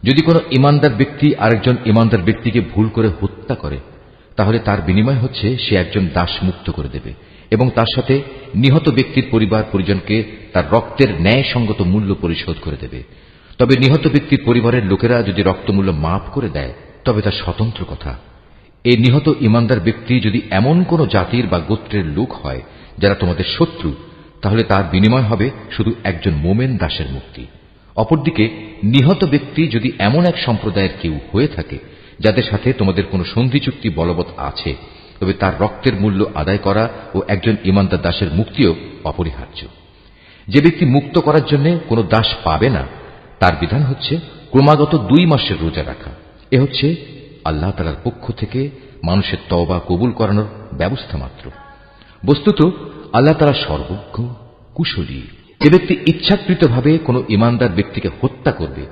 যদি কোনো ইমানদার ব্যক্তি আরেকজন ইমানদার ব্যক্তিকে ভুল করে হত্যা করে, তাহলে তার বিনিময় হচ্ছে সে একজন দাস মুক্ত করে দেবে এবং তার সাথে নিহত ব্যক্তির পরিবার পরিজনকে তার রক্তের ন্যায়সঙ্গত মূল্য পরিশোধ করে দেবে। তবে নিহত ব্যক্তির পরিবারের লোকেরা যদি রক্তমূল্য মাফ করে দেয় তবে তা স্বতন্ত্র কথা। এই নিহত ইমানদার ব্যক্তি যদি এমন কোন জাতির বা গোত্রের লোক হয় যারা তোমাদের শত্রু, তাহলে তার বিনিময় হবে শুধু একজন মোমেন দাসের মুক্তি। অপরদিকে নিহত ব্যক্তি যদি এমন এক সম্প্রদায়ের কেউ হয়ে থাকে যাদের সাথে তোমাদের কোনো সন্ধি চুক্তি বলবৎ আছে, তবে তার রক্তের মূল্য আদায় করা ও একজন ইমানদার দাসের মুক্তিও অপরিহার্য। যে ব্যক্তি মুক্ত করার জন্য কোনো দাস পাবে না, তার বিধান হচ্ছে ক্রমাগত 2 মাসের রোজা রাখা। এ হচ্ছে আল্লাহ তাআলার পক্ষ থেকে মানুষের তওবা কবুল করানোর ব্যবস্থা মাত্র। বস্তুত আল্লাহ তাআলা সর্বজ্ঞ, কুশলী। যে ব্যক্তি ইচ্ছাকৃতভাবে কোনো ইমানদার ব্যক্তিকে হত্যা করবে